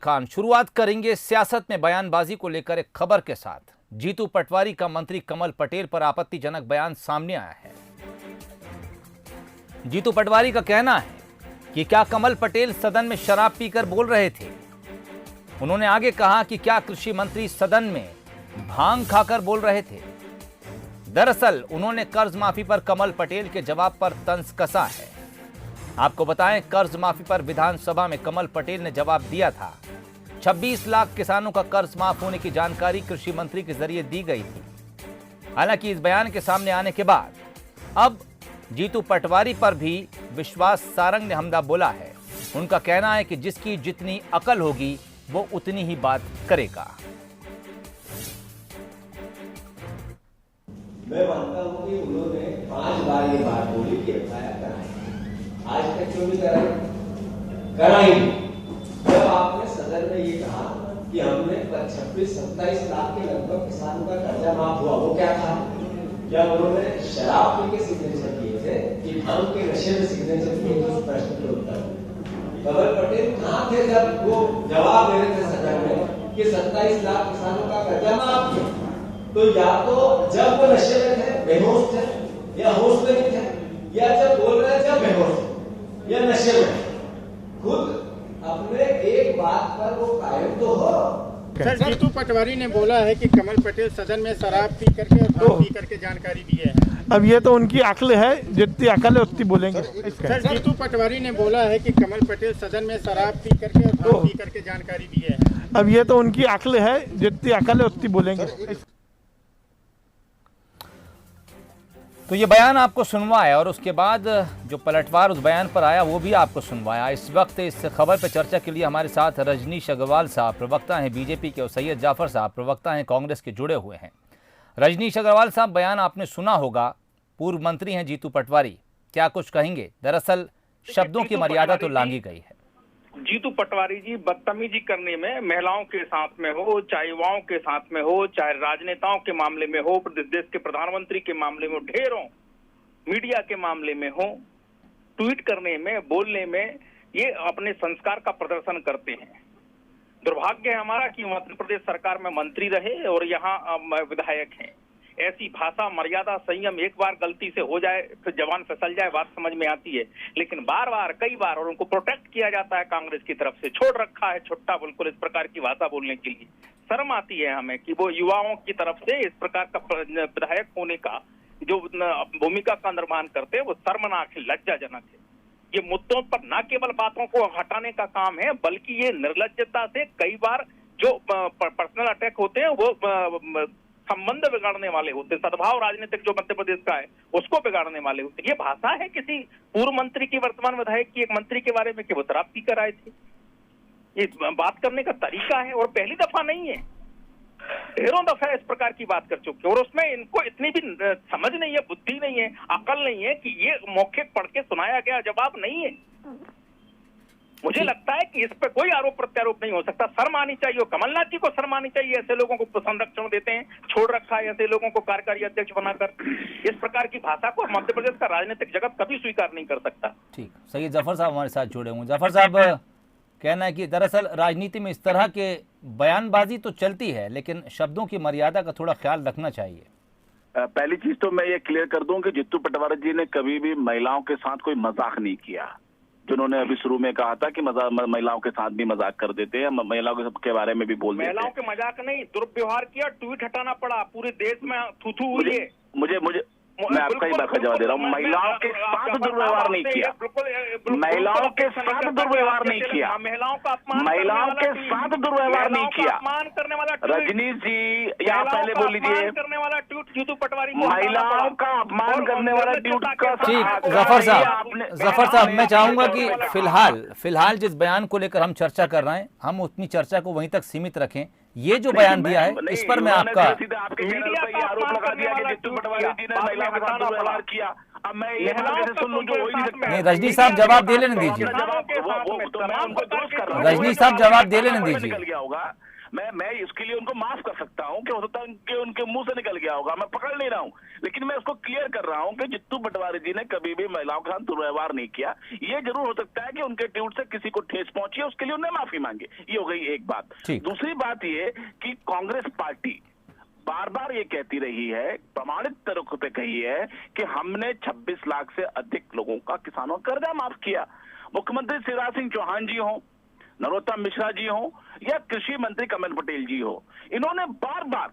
खान शुरुआत करेंगे सियासत में बयानबाजी को लेकर एक खबर के साथ। जीतू पटवारी का मंत्री कमल पटेल पर आपत्तिजनक बयान सामने आया है। जीतू पटवारी का कहना है कि क्या कमल पटेल सदन में शराब पीकर बोल रहे थे। उन्होंने आगे कहा कि क्या कृषि मंत्री सदन में भांग खाकर बोल रहे थे। दरअसल उन्होंने कर्ज माफी पर कमल पटेल के जवाब पर तंज कसा है। आपको बताएं, कर्ज माफी पर विधानसभा में कमल पटेल ने जवाब दिया था। 26 लाख किसानों का कर्ज माफ होने की जानकारी कृषि मंत्री के जरिए दी गई थी। हालांकि इस बयान के सामने आने के बाद अब जीतू पटवारी पर भी विश्वास सारंग ने हमला बोला है। उनका कहना है कि जिसकी जितनी अकल होगी वो उतनी ही बात करेगा। मैं मानता हूं कि उन्होंने 5 बार ये बात बोली कि एफआईआर कराएं। आज तक क्यों नहीं कराई? जब आपने सदन में ये कहा कि हमने 26-27 लाख के लगभग किसानों का कर्जा माफ हुआ, वो क्या था? क्या उन्होंने शराब पी के सिग्नेचर किए थे कि भांग के नशे में सिग्नेचर किए थे? उस प्रश्न के उत्तर कमल पटेल कहां थे जब वो जवाब दे रहे थे सदन में कि 27 लाख किसानों का कर्जा माफ किया? तो या तो जब वो नशे में थे, बेहोश थे, या होश में नहीं थे, या जब बोल रहे जब बेहोश थे या नशे में। खुद अपने एक बात पर वो कायम तो हो। सर, जीतू पटवारी ने बोला है कि कमल पटेल सदन में शराब पी करके और भांग पी करके जानकारी दिए हैं। अब ये तो उनकी अक्ल है, जितनी अकल है उतनी बोलेंगे। सर, जीतू पटवारी ने बोला है कि कमल पटेल सदन में शराब पी करके और भांग पी करके जानकारी दिए हैं। अब ये तो उनकी अक्ल है, जितनी अकल है उतनी बोलेंगे। तो ये बयान आपको सुनवाया और उसके बाद जो पलटवार उस बयान पर आया वो भी आपको सुनवाया। इस वक्त इस खबर पर चर्चा के लिए हमारे साथ रजनीश अग्रवाल साहब, प्रवक्ता हैं बीजेपी के, और सैयद जाफर साहब, प्रवक्ता हैं कांग्रेस के, जुड़े हुए हैं। रजनीश अग्रवाल साहब, बयान आपने सुना होगा। पूर्व मंत्री हैं जीतू पटवारी, क्या कुछ कहेंगे? दरअसल शब्दों की मर्यादा तो लांघी गई है। जीतू पटवारी जी बदतमीजी करने में, महिलाओं के साथ में हो, चाहे युवाओं के साथ में हो, चाहे राजनेताओं के मामले में हो, देश के प्रधानमंत्री के मामले में, ढेरों मीडिया के मामले में हो, ट्वीट करने में, बोलने में ये अपने संस्कार का प्रदर्शन करते हैं। दुर्भाग्य है हमारा कि मध्य प्रदेश सरकार में मंत्री रहे और यहाँ विधायक हैं। ऐसी भाषा, मर्यादा, संयम एक बार गलती से हो जाए फिर जवान फिसल जाए, बात समझ में आती है, लेकिन बार बार, कई बार, और उनको प्रोटेक्ट किया जाता है कांग्रेस की तरफ से। छोड़ रखा है छुट्टा बिल्कुल इस प्रकार की भाषा बोलने के लिए। शर्म आती है हमें कि वो युवाओं की तरफ से इस प्रकार का विधायक होने का जो भूमिका का निर्माण करते हैं वो शर्मनाक है, लज्जाजनक है। ये मुद्दों पर न केवल बातों को हटाने का काम है, बल्कि ये निर्लज्जता से कई बार जो पर्सनल अटैक होते हैं वो संबंध बिगाड़ने वाले होते हैं। सद्भाव राजनीतिक जो मध्य प्रदेश का है उसको बिगाड़ने वाले होते हैं। ये भाषा है किसी पूर्व मंत्री की, वर्तमान विधायक की, एक मंत्री के बारे में कि वो शराब पीकर आए थे। ये बात करने का तरीका है और पहली दफा नहीं है, ढेरों दफा इस प्रकार की बात कर चुके हैं। और उसमें इनको इतनी भी समझ नहीं है, बुद्धि नहीं है, अकल नहीं है कि ये मौखिक पढ़ के सुनाया गया जवाब नहीं है। मुझे लगता है कि इस पर कोई आरोप प्रत्यारोप नहीं हो सकता। शर्म आनी चाहिए, कमलनाथ जी को शर्म आनी चाहिए। ऐसे लोगों को संरक्षण देते हैं, छोड़ रखा है ऐसे लोगों को कार्यकारी अध्यक्ष बनाकर। इस प्रकार की भाषा को मध्य प्रदेश का राजनीतिक जगत कभी स्वीकार नहीं कर सकता। ठीक, सैयद जाफर साहब हमारे साथ जुड़े हुए। जाफर साहब, कहना है कि दरअसल राजनीति में इस तरह के बयानबाजी तो चलती है, लेकिन शब्दों की मर्यादा का थोड़ा ख्याल रखना चाहिए। पहली चीज तो मैं ये क्लियर कर दूं कि जीतू पटवारी जी ने कभी भी महिलाओं के साथ कोई मजाक नहीं किया। जिन्होंने अभी शुरू में कहा था कि महिलाओं के साथ भी मजाक कर देते हैं, महिलाओं के बारे में भी बोल देते हैं। महिलाओं के मजाक नहीं, दुर्व्यवहार किया, ट्वीट हटाना पड़ा, पूरे देश में थू हुई है। मुझे मैं आपका ही बात का जवाब दे रहा हूँ। महिलाओं के साथ दुर्व्यवहार नहीं किया, महिलाओं के साथ दुर्व्यवहार नहीं किया, महिलाओं के साथ दुर्व्यवहार नहीं किया। अपमान करने वाला रजनीश जी, यहाँ पहले बोल लीजिए, करने वाला ट्वीट जीतू पटवारी, महिलाओं का अपमान करने वाला ट्वीट का। ठीक, जफर साहब, मैं चाहूंगा कि फिलहाल जिस बयान को लेकर हम चर्चा कर रहे हैं, हम उतनी चर्चा को वहीं तक सीमित रखें। ये जो बयान दिया है इस पर मैं आपका आरोप लगा दिया कि जीतू पटवारी जी ने महिलाओं के साथ दुर्व्यवहार किया। अब मैं ये कैसे सुन लूं जो हो ही नहीं सकता। नहीं, रजनीश साहब जवाब दे लेने दीजिए। रजनीश साहब जवाब दे लेने दीजिए। मैं इसके लिए उनको माफ कर सकता हूं कि हो सकता है कि उनके मुंह से निकल गया होगा, मैं पकड़ नहीं रहा हूं, लेकिन मैं उसको क्लियर कर रहा हूं कि जित्तू पटवारी जी ने कभी भी महिलाओं के साथ दुर्व्यवहार नहीं किया। ये जरूर हो सकता है कि उनके ट्वीट से किसी को ठेस पहुंची है, उसके लिए उन्हें माफी मांगी। ये हो गई एक बात। दूसरी बात ये कि कांग्रेस पार्टी बार बार ये कहती रही है, प्रमाणित तरीकों पे कही है कि हमने 26 लाख से अधिक लोगों का किसानों का कर्जा माफ किया। मुख्यमंत्री शिवराज सिंह चौहान जी हो, नरोत्तम मिश्रा जी हो या कृषि मंत्री कमल पटेल जी हो, इन्होंने बार बार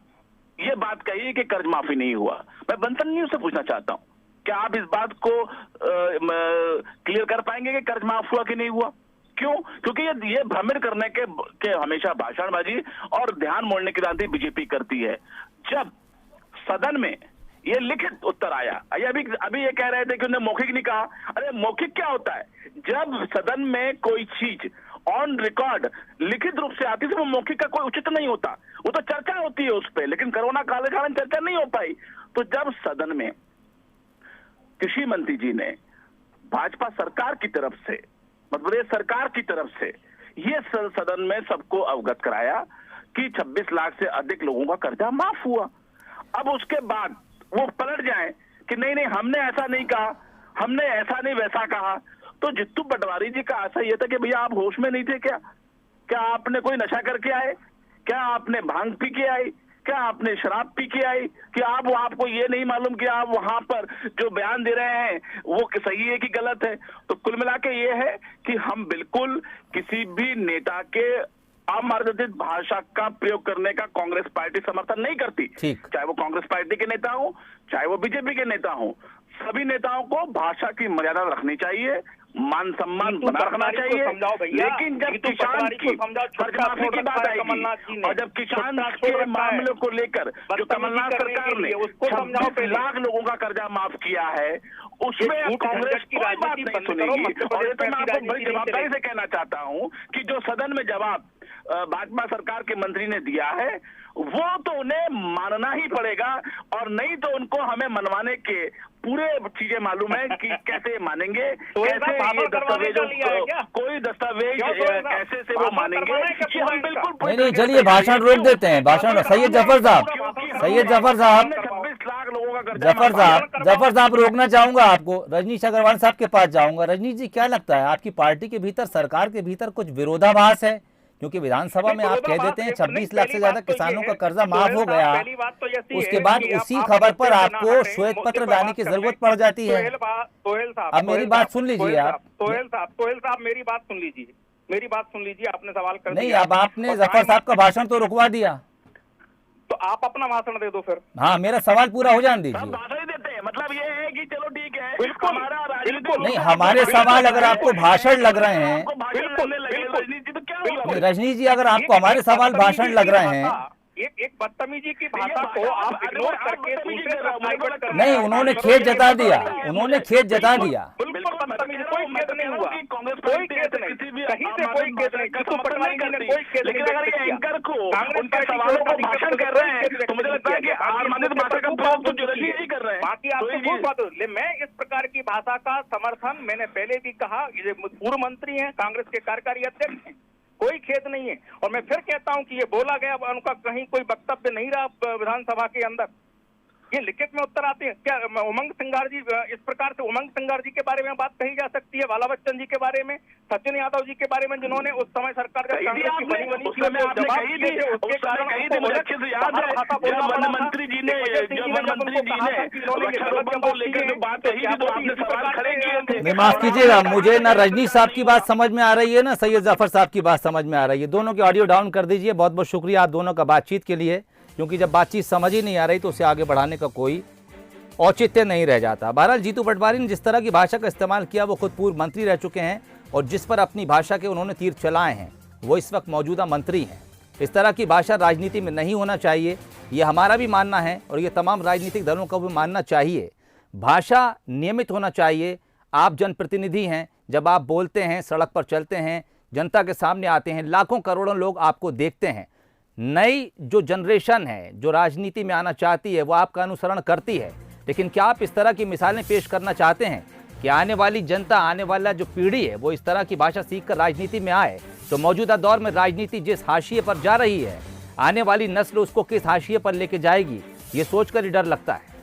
ये बात कही है कि कर्ज माफी नहीं हुआ। मैं बंसल न्यूज से पूछना चाहता हूं, क्या आप इस बात को क्लियर कर पाएंगे कि कर्ज माफ हुआ कि नहीं हुआ? क्यों? क्योंकि ये भ्रमित करने के हमेशा भाषणबाजी और ध्यान मोड़ने की राजनीति बीजेपी करती है। जब सदन में ये लिखित उत्तर आया, अभी ये कह रहे थे कि उन्होंने मौखिक नहीं कहा। अरे मौखिक क्या होता है? जब सदन में कोई चीज ऑन रिकॉर्ड लिखित रूप से आती है तो वो मौखिक का कोई उचित नहीं होता, वो तो चर्चा होती है उस पर, लेकिन कोरोना काल के कारण चर्चा नहीं हो पाई। तो जब सदन में कृषि मंत्री जी ने भाजपा सरकार की तरफ से, मध्य प्रदेश सरकार की तरफ से ये सदन में सबको अवगत कराया कि 26 लाख से अधिक लोगों का कर्जा माफ हुआ, अब उसके बाद वो पलट जाए कि नहीं हमने ऐसा नहीं कहा, हमने ऐसा नहीं वैसा कहा, तो जित्तू पटवारी जी का आशा यह था कि भैया आप होश में नहीं थे क्या आपने कोई नशा करके आए, क्या आपने भांग पी के आए, क्या आपने शराब पी के आई, कि आपको ये नहीं मालूम कि आप वहां पर जो बयान दे रहे हैं वो सही है कि गलत है? तो कुल मिला के ये है कि हम बिल्कुल किसी भी नेता के अमर्यादित भाषा का प्रयोग करने का कांग्रेस पार्टी समर्थन नहीं करती, चाहे वो कांग्रेस पार्टी के नेता हो, चाहे वो बीजेपी के नेता हो। सभी नेताओं को भाषा की मर्यादा रखनी चाहिए, मान सम्मान बना रखना चाहिए, लेकिन जब किसान की कर्जमाफी की बात आएगी और जब किसान के मामले को लेकर जो कमलनाथ सरकार ने 26 लाख लोगों का कर्जा माफ किया है, उसमें कांग्रेस की कोई बात नहीं सुनेगी। और ये तो मैं आपको बड़ी जवाबदारी से कहना चाहता हूं कि जो सदन में जवाब भाजपा सरकार के मंत्री ने दिया है वो तो उन्हें मानना ही पड़ेगा, और नहीं तो उनको हमें मनवाने के पूरे चीजें मालूम है कि कैसे मानेंगे, कैसे ये दस्तावेजों कोई दस्तावेज कैसे से वो मानेंगे, ये हम बिल्कुल नहीं, चलिए भाषण रोक देते हैं। भाषण सैयद जफर साहब 26 लाख लोगों का जफर साहब रोकना चाहूंगा आपको, रजनीश अग्रवाल साहब के पास जाऊंगा। रजनीश जी, क्या लगता है आपकी पार्टी के भीतर, सरकार के भीतर कुछ विरोधाभास है? क्योंकि विधानसभा में आप कह देते हैं 26 लाख से ज्यादा किसानों का कर्जा माफ हो गया, उसके बाद उसी खबर पर आपको श्वेत पत्र लाने की जरूरत पड़ जाती है। अब मेरी बात सुन लीजिए आप। सोहेल साहब मेरी बात सुन लीजिए, आपने सवाल कर नहीं, अब आपने जफर साहब का भाषण तो रुकवा दिया, तो आप अपना भाषण दे दो फिर। हाँ, मेरा सवाल पूरा हो जाने दीजिए। भाषण देते हैं, मतलब ये है कि चलो ठीक है, बिल्कुल नहीं, हमारे सवाल अगर आपको भाषण लग रहे हैं, रजनीश जी, अगर आपको हमारे सवाल भाषण लग रहे हैं, एक बदतमीजी की भाषा को आप इग्नोर करके दूसरे तरफ डाइवर्ट कर, नहीं, उन्होंने खेद जता दिया, बिल्कुल बदतमीजी, कोई खेद नहीं हुआ, कोई खेद नहीं, कहीं से कोई खेद नहीं, जित्तू पटवारी जी ने कोई खेद नहीं व्यक्त किया। एंकर को उनके सवालों को भाषण कर रहे हैं तो मुझे लगता है कि अमर्यादित भाषा का प्रयोग तो जरूरी नहीं कर रहे हैं। बाकी आपको खूब बात, मैं इस प्रकार की भाषा का समर्थन, मैंने पहले भी कहा, ये पूर्व मंत्री हैं, कांग्रेस के कार्यकारी अध्यक्ष हैं, कोई खेद नहीं है। और मैं फिर कहता हूं कि ये बोला गया, उनका कहीं कोई वक्तव्य नहीं रहा विधानसभा के अंदर, ये लिखित में उत्तर आते हैं। क्या उमंग सिंगार जी, इस प्रकार से उमंग सिंगार जी के बारे में बात कही जा सकती है, बाला बच्चन जी के बारे में, सचिन यादव जी के बारे में, जिन्होंने उस समय सरकार का वन मंत्री जी ने माफ कीजिएगा, मुझे ना रजनीश साहब की बात समझ में आ रही है, ना सैयद जफर साहब की बात समझ में आ रही है। दोनों के ऑडियो डाउन कर दीजिए। बहुत बहुत शुक्रिया आप दोनों का बातचीत के लिए, क्योंकि जब बातचीत समझ ही नहीं आ रही तो उसे आगे बढ़ाने का कोई औचित्य नहीं रह जाता। बहरहाल जित्तू पटवारी ने जिस तरह की भाषा का इस्तेमाल किया, वो खुद पूर्व मंत्री रह चुके हैं, और जिस पर अपनी भाषा के उन्होंने तीर चलाए हैं वो इस वक्त मौजूदा मंत्री हैं। इस तरह की भाषा राजनीति में नहीं होना चाहिए, ये हमारा भी मानना है और ये तमाम राजनीतिक दलों का भी मानना चाहिए। भाषा नियमित होना चाहिए। आप जनप्रतिनिधि हैं, जब आप बोलते हैं, सड़क पर चलते हैं, जनता के सामने आते हैं, लाखों करोड़ों लोग आपको देखते हैं। नई जो जनरेशन है जो राजनीति में आना चाहती है वो आपका अनुसरण करती है, लेकिन क्या आप इस तरह की मिसालें पेश करना चाहते हैं? कि आने वाली जनता, आने वाला जो पीढ़ी है वो इस तरह की भाषा सीखकर राजनीति में आए तो मौजूदा दौर में राजनीति जिस हाशिए पर जा रही है, आने वाली नस्ल उसको किस हाशिए पर लेके जाएगी, ये सोचकर ही डर लगता है।